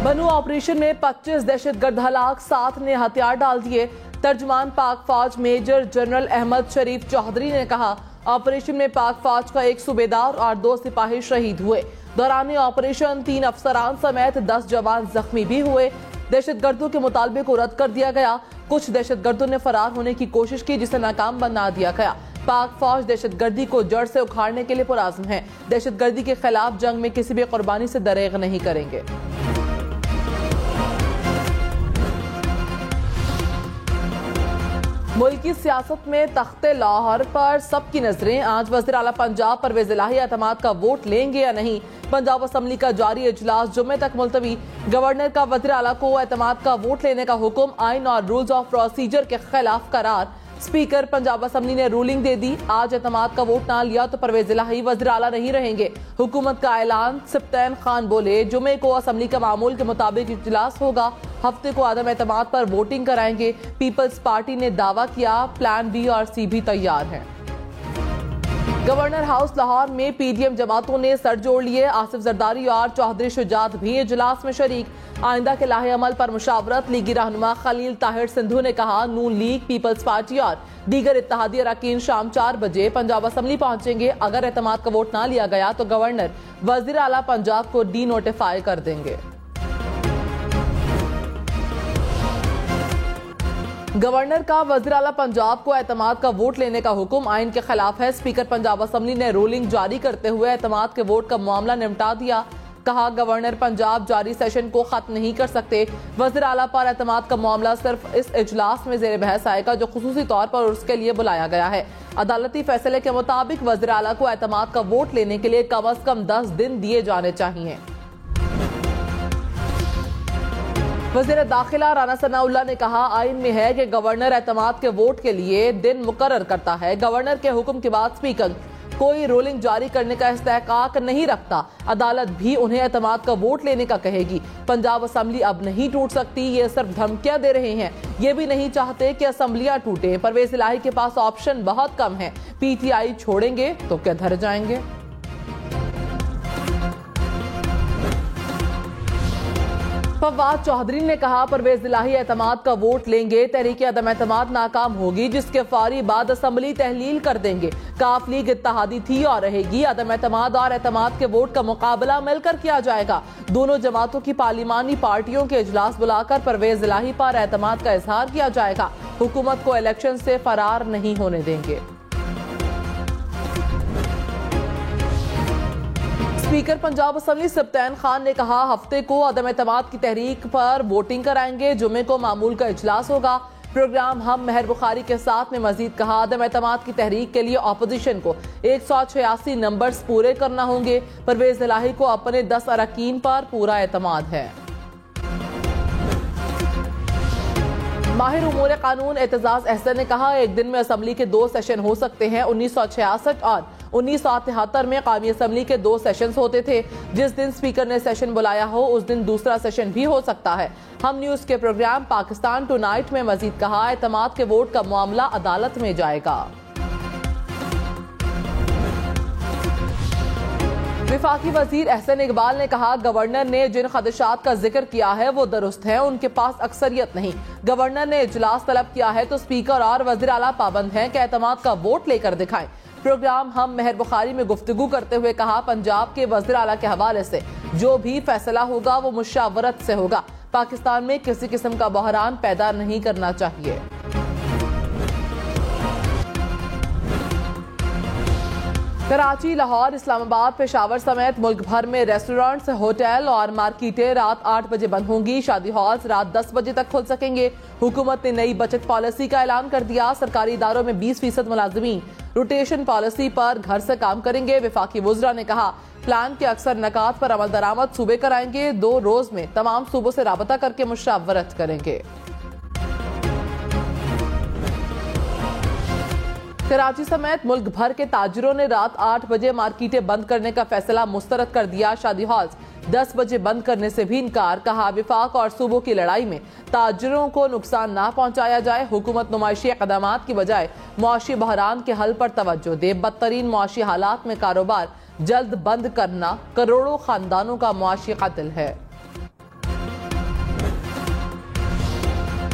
بنو آپریشن میں 25 دہشت گرد ہلاک، 7 نے ہتھیار ڈال دیے۔ ترجمان پاک فوج میجر جنرل احمد شریف چوہدری نے کہا آپریشن میں پاک فوج کا 1 صوبیدار اور 2 سپاہی شہید ہوئے۔ دوران آپریشن 3 افسران سمیت 10 جوان زخمی بھی ہوئے۔ دہشت گردوں کے مطالبے کو رد کر دیا گیا۔ کچھ دہشت گردوں نے فرار ہونے کی کوشش کی جسے ناکام بنا دیا گیا۔ پاک فوج دہشت گردی کو جڑ سے اکھاڑنے کے لیے پرعزم ہے۔ دہشت گردی کے خلاف جنگ میں کسی بھی قربانی سے دریغ نہیں کریں گے۔ ملکی سیاست میں تخت لاہور پر سب کی نظریں آج وزیر اعلیٰ پنجاب پرویز الہی اعتماد کا ووٹ لیں گے یا نہیں۔ پنجاب اسمبلی کا جاری اجلاس جمعے تک ملتوی۔ گورنر کا وزیر اعلیٰ کو اعتماد کا ووٹ لینے کا حکم، آئین اور رولز آف پروسیجر کے خلاف قرار۔ اسپیکر پنجاب اسمبلی نے رولنگ دے دی، آج اعتماد کا ووٹ نہ لیا تو پرویز الہی وزیر اعلیٰ نہیں رہیں گے۔ حکومت کا اعلان، سپتین خان بولے جمعے کو اسمبلی کا معمول کے مطابق اجلاس ہوگا، ہفتے کو عدم اعتماد پر ووٹنگ کرائیں گے۔ پیپلز پارٹی نے دعویٰ کیا پلان بی اور سی بھی تیار ہیں۔ گورنر ہاؤس لاہور میں پی ڈی ایم جماعتوں نے سر جوڑ لیے، آصف زرداری اور چوہدری شجاعت بھی اجلاس میں شریک۔ آئندہ کے لاہ عمل پر مشاورت، لیگی رہنما خلیل طاہر سندھو نے کہا نون لیگ، پیپلز پارٹی اور دیگر اتحادی اراکین شام 4 بجے پنجاب اسمبلی پہنچیں گے۔ اگر اعتماد کا ووٹ نہ لیا گیا تو گورنر وزیر اعلیٰ پنجاب کو ڈی نوٹیفائی کر دیں گے۔ گورنر کا وزیر اعلیٰ پنجاب کو اعتماد کا ووٹ لینے کا حکم آئین کے خلاف ہے۔ اسپیکر پنجاب اسمبلی نے رولنگ جاری کرتے ہوئے اعتماد کے ووٹ کا معاملہ نمٹا دیا۔ کہا گورنر پنجاب جاری سیشن کو ختم نہیں کر سکتے۔ وزیر اعلیٰ پر اعتماد کا معاملہ صرف اس اجلاس میں زیر بحث آئے گا جو خصوصی طور پر اس کے لیے بلایا گیا ہے۔ عدالتی فیصلے کے مطابق وزیر اعلیٰ کو اعتماد کا ووٹ لینے کے لیے کم از کم 10 دن دیے جانے چاہیے۔ وزیر داخلہ رانا ثناء اللہ نے کہا آئین میں ہے کہ گورنر اعتماد کے ووٹ کے لیے دن مقرر کرتا ہے۔ گورنر کے حکم کے بعد اسپیکر کوئی رولنگ جاری کرنے کا استحقاق نہیں رکھتا۔ عدالت بھی انہیں اعتماد کا ووٹ لینے کا کہے گی۔ پنجاب اسمبلی اب نہیں ٹوٹ سکتی، یہ صرف دھمکیاں دے رہے ہیں۔ یہ بھی نہیں چاہتے کہ اسمبلیاں ٹوٹیں۔ پرویز الہی کے پاس آپشن بہت کم ہے، پی ٹی آئی چھوڑیں گے تو کیا دھر جائیں گے۔ فواد چوہدری نے کہا پرویز الہی اعتماد کا ووٹ لیں گے، تحریک عدم اعتماد ناکام ہوگی جس کے فوری بعد اسمبلی تحلیل کر دیں گے۔ کاف لیگ اتحادی تھی اور رہے گی، عدم اعتماد اور اعتماد کے ووٹ کا مقابلہ مل کر کیا جائے گا۔ دونوں جماعتوں کی پارلیمانی پارٹیوں کے اجلاس بلا کر پرویز الہی پر اعتماد کا اظہار کیا جائے گا۔ حکومت کو الیکشن سے فرار نہیں ہونے دیں گے۔ اسپیکر پنجاب اسمبلی سپتین خان نے کہا ہفتے کو عدم اعتماد کی تحریک پر ووٹنگ کرائیں گے، جمعے کو معمول کا اجلاس ہوگا۔ پروگرام ہم مہر بخاری کے ساتھ نے مزید کہا عدم اعتماد کی تحریک کے لیے اپوزیشن کو 186 نمبرز پورے کرنا ہوں گے۔ پرویز الہی کو اپنے 10 اراکین پر پورا اعتماد ہے۔ ماہر امور قانون اعتزاز احسن نے کہا ایک دن میں اسمبلی کے 2 سیشن ہو سکتے ہیں۔ 1966 اور 1973 میں قومی اسمبلی کے 2 سیشنز ہوتے تھے۔ جس دن اسپیکر نے سیشن بلایا ہو اس دن دوسرا سیشن بھی ہو سکتا ہے۔ ہم نیوز کے پروگرام پاکستان ٹو نائٹ میں مزید کہا اعتماد کے ووٹ کا معاملہ عدالت میں جائے گا۔ وفاقی وزیر احسن اقبال نے کہا گورنر نے جن خدشات کا ذکر کیا ہے وہ درست ہیں، ان کے پاس اکثریت نہیں۔ گورنر نے اجلاس طلب کیا ہے تو اسپیکر اور وزیر اعلیٰ پابند ہیں کہ اعتماد کا ووٹ لے کر دکھائیں۔ پروگرام ہم مہر بخاری میں گفتگو کرتے ہوئے کہا پنجاب کے وزیر اعلیٰ کے حوالے سے جو بھی فیصلہ ہوگا وہ مشاورت سے ہوگا۔ پاکستان میں کسی قسم کا بحران پیدا نہیں کرنا چاہیے۔ کراچی، لاہور، اسلام آباد، پشاور سمیت ملک بھر میں ریسٹورانٹس، ہوٹل اور مارکیٹیں رات 8 بجے بند ہوں گی۔ شادی ہالز رات 10 بجے تک کھل سکیں گے۔ حکومت نے نئی بچت پالیسی کا اعلان کر دیا۔ سرکاری اداروں میں 20% ملازمین روٹیشن پالیسی پر گھر سے کام کریں گے۔ وفاقی وزراء نے کہا پلان کے اکثر نکات پر عمل درآمد صوبے کرائیں گے۔ 2 روز میں تمام صوبوں سے رابطہ کر کے مشاورت کریں گے۔ کراچی سمیت ملک بھر کے تاجروں نے رات 8 بجے مارکیٹیں بند کرنے کا فیصلہ مسترد کر دیا۔ شادی ہالز 10 بجے بند کرنے سے بھی انکار۔ کہا وفاق اور صوبوں کی لڑائی میں تاجروں کو نقصان نہ پہنچایا جائے۔ حکومت نمائشی اقدامات کی بجائے معاشی بحران کے حل پر توجہ دے۔ بدترین معاشی حالات میں کاروبار جلد بند کرنا کروڑوں خاندانوں کا معاشی قتل ہے۔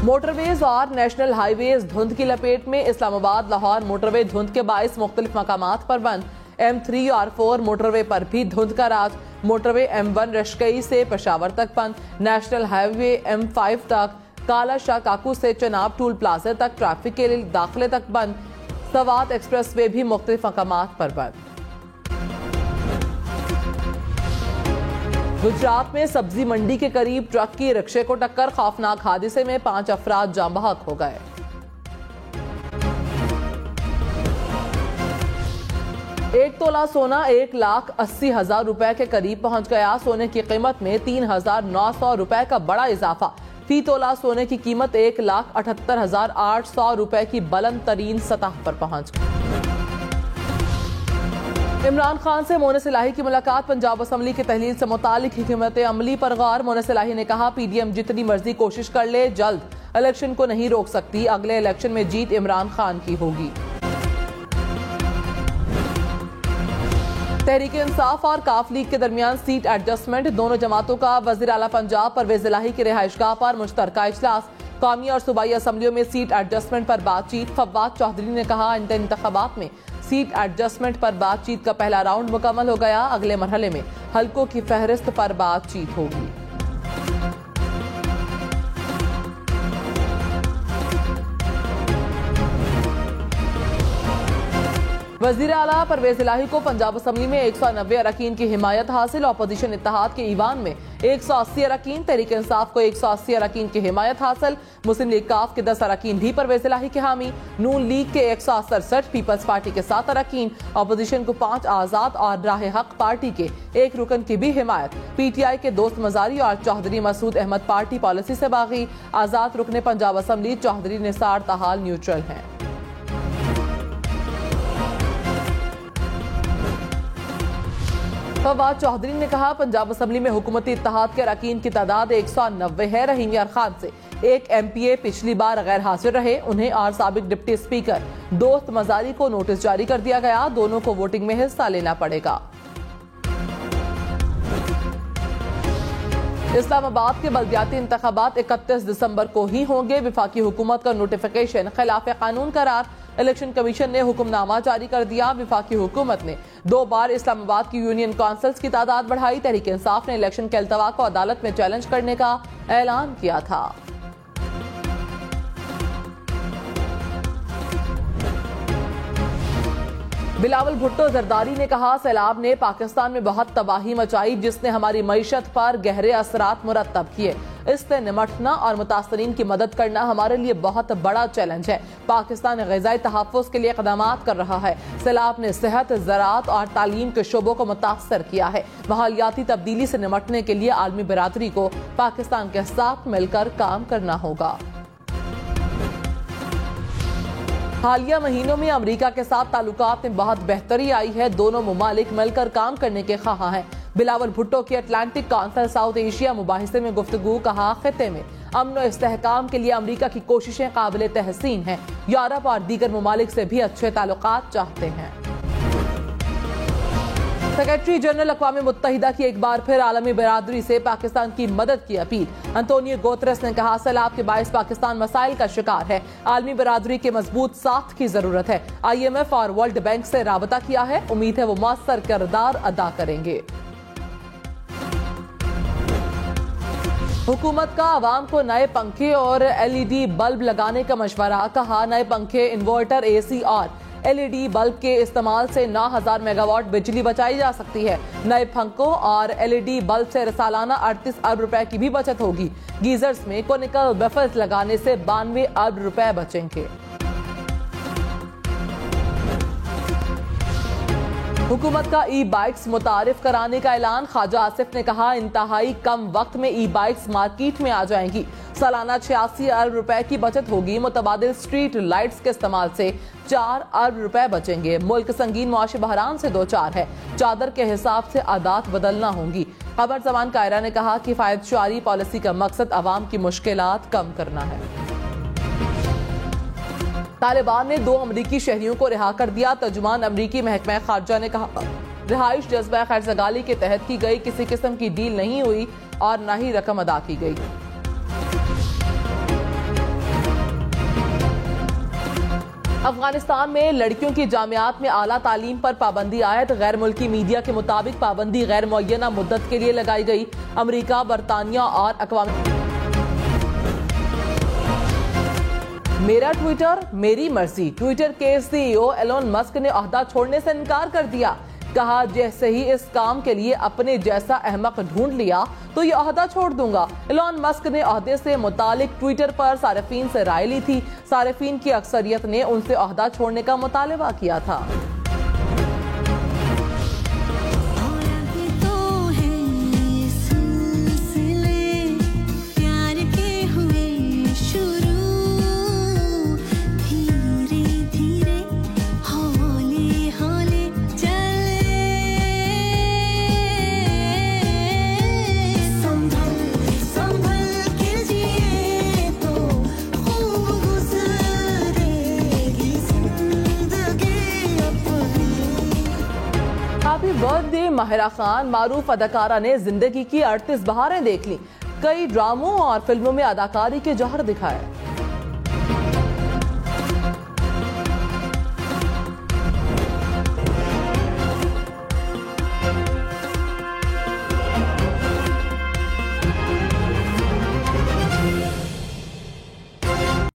موٹر ویز اور نیشنل ہائی ویز دھند کی لپیٹ میں، اسلام آباد لاہور موٹر وے دھند کے باعث مختلف مقامات پر بند، M3 اور 4 موٹر وے پر بھی دھند کا راج، موٹر وے M1 رشکئی سے پشاور تک بند، نیشنل ہائی وے M5 تک کالا شاہ کاکو سے چناب ٹول پلازے تک ٹریفک کے لیے داخلے تک بند، سوات ایکسپریس وے بھی مختلف مقامات پر بند۔ گجرات میں سبزی منڈی کے قریب ٹرک کی رکشے کو ٹکر، خوفناک حادثے میں 5 افراد جاں بحق ہو گئے۔ ایک تولہ سونا 1,80,000 روپے کے قریب پہنچ گیا، سونے کی قیمت میں 3,900 روپے کا بڑا اضافہ، فی تولہ سونے کی قیمت 1,78,800 روپے کی بلند ترین سطح پر پہنچ گئی۔ عمران خان سے مونس الہی کی ملاقات، پنجاب اسمبلی کی تحلیل سے متعلق حکمت عملی پر غور، مونس الہی نے کہا پی ڈی ایم جتنی مرضی کوشش کر لے جلد الیکشن کو نہیں روک سکتی، اگلے الیکشن میں جیت عمران خان کی ہوگی۔ تحریک انصاف اور کاف لیگ کے درمیان سیٹ ایڈجسٹمنٹ، دونوں جماعتوں کا وزیر اعلیٰ پنجاب پرویز الہی کی رہائش گاہ پر مشترکہ اجلاس، قومی اور صوبائی اسمبلیوں میں سیٹ ایڈجسٹمنٹ پر بات چیت، فواد چودھری نے کہا انتخابات میں سیٹ ایڈجسٹمنٹ پر بات چیت کا پہلا راؤنڈ مکمل ہو گیا، اگلے مرحلے میں حلقوں کی فہرست پر بات چیت ہوگی۔ وزیر اعلیٰ پرویز الہی کو پنجاب اسمبلی میں 190 اراکین کی حمایت حاصل، اپوزیشن اتحاد کے ایوان میں 180 اراکین، تحریک انصاف کو 180 اراکین کی حمایت حاصل، مسلم لیگ کاف کے 10 اراکین بھی پرویز الہی کے حامی، نون لیگ کے 167، پیپلز پارٹی کے 7 اراکین، اپوزیشن کو 5 آزاد اور راہ حق پارٹی کے 1 رکن کی بھی حمایت، پی ٹی آئی کے دوست مزاری اور چوہدری مسعود احمد پارٹی پالیسی سے باغی، آزاد رکن پنجاب اسمبلی چوہدری نثار تاحال نیوٹرل ہیں۔ فواد چودھری نے کہا پنجاب اسمبلی میں حکومتی اتحاد کے اراکین کی تعداد 190 ہے، رحیم یار خان سے 1 MP پچھلی بار غیر حاضر رہے، انہیں اور سابق ڈپٹی اسپیکر دوست مزاری کو نوٹس جاری کر دیا گیا، دونوں کو ووٹنگ میں حصہ لینا پڑے گا۔ اسلام آباد کے بلدیاتی انتخابات 31 دسمبر کو ہی ہوں گے، وفاقی حکومت کا نوٹیفیکیشن خلاف قانون قرار، الیکشن کمیشن نے حکم نامہ جاری کر دیا، وفاقی حکومت نے 2 بار اسلام آباد کی یونین کونسلز کی تعداد بڑھائی، تحریک انصاف نے الیکشن کے التوا کو عدالت میں چیلنج کرنے کا اعلان کیا تھا۔ بلاول بھٹو زرداری نے کہا سیلاب نے پاکستان میں بہت تباہی مچائی، جس نے ہماری معیشت پر گہرے اثرات مرتب کیے، اس سے نمٹنا اور متاثرین کی مدد کرنا ہمارے لیے بہت بڑا چیلنج ہے، پاکستان غذائی تحفظ کے لیے اقدامات کر رہا ہے، سیلاب نے صحت، زراعت اور تعلیم کے شعبوں کو متاثر کیا ہے، ماحولیاتی تبدیلی سے نمٹنے کے لیے عالمی برادری کو پاکستان کے ساتھ مل کر کام کرنا ہوگا۔ حالیہ مہینوں میں امریکہ کے ساتھ تعلقات میں بہت بہتری آئی ہے، دونوں ممالک مل کر کام کرنے کے خواہاں ہیں، بلاول بھٹو کی اٹلانٹک کونسل ساؤتھ ایشیا مباحثے میں گفتگو، کہا خطے میں امن و استحکام کے لیے امریکہ کی کوششیں قابل تحسین ہیں، یورپ اور دیگر ممالک سے بھی اچھے تعلقات چاہتے ہیں۔ سیکرٹری جنرل اقوام متحدہ کی ایک بار پھر عالمی برادری سے پاکستان کی مدد کی اپیل، انتونیو گوتریس نے کہا سیلاب کے باعث پاکستان مسائل کا شکار ہے، عالمی برادری کے مضبوط ساتھ کی ضرورت ہے، IMF اور ورلڈ بینک سے رابطہ کیا ہے، امید ہے وہ مؤثر کردار ادا کریں گے۔ حکومت کا عوام کو نئے پنکھے اور LED بلب لگانے کا مشورہ، کہا نئے پنکھے، انورٹر، AC اور LED بلب کے استعمال سے 9,000 میگا واٹ بجلی بچائی جا سکتی ہے، نئے پنکھوں اور LED بلب سے سالانہ 38 ارب روپے کی بھی بچت ہوگی، گیزرز میں کونیکل بفلز لگانے سے 92 ارب روپے بچیں گے۔ حکومت کا ای بائکس متعارف کرانے کا اعلان، خواجہ آصف نے کہا انتہائی کم وقت میں ای بائکس مارکیٹ میں آ جائیں گی، سالانہ 86 ارب روپے کی بچت ہوگی، متبادل سٹریٹ لائٹس کے استعمال سے 4 ارب روپے بچیں گے، ملک سنگین معاشی بحران سے دوچار ہے، چادر کے حساب سے عادات بدلنا ہوں گی۔ قمر زمان کائرہ نے کہا کفایت شعاری پالیسی کا مقصد عوام کی مشکلات کم کرنا ہے۔ طالبان نے 2 امریکی شہریوں کو رہا کر دیا، ترجمان امریکی محکمہ خارجہ نے کہا رہائش جذبہ خیرسگالی کے تحت کی گئی، کسی قسم کی ڈیل نہیں ہوئی اور نہ ہی رقم ادا کی گئی۔ افغانستان میں لڑکیوں کی جامعات میں اعلیٰ تعلیم پر پابندی عائد، غیر ملکی میڈیا کے مطابق پابندی غیر معینہ مدت کے لیے لگائی گئی۔ امریکہ، برطانیہ اور اقوام میرا ٹویٹر میری مرضی، ٹویٹر کے سی ای او ایلون مسک نے عہدہ چھوڑنے سے انکار کر دیا۔ کہا جیسے ہی اس کام کے لیے اپنے جیسا احمق ڈھونڈ لیا تو یہ عہدہ چھوڑ دوں گا۔ ایلون مسک نے عہدے سے متعلق ٹویٹر پر صارفین سے رائے لی تھی۔ صارفین کی اکثریت نے ان سے عہدہ چھوڑنے کا مطالبہ کیا تھا۔ Happy birth day Mahira Khan, معروف اداکارہ نے زندگی کی 38 بہاریں دیکھ لی، کئی ڈراموں اور فلموں میں اداکاری کے جوہر دکھائے۔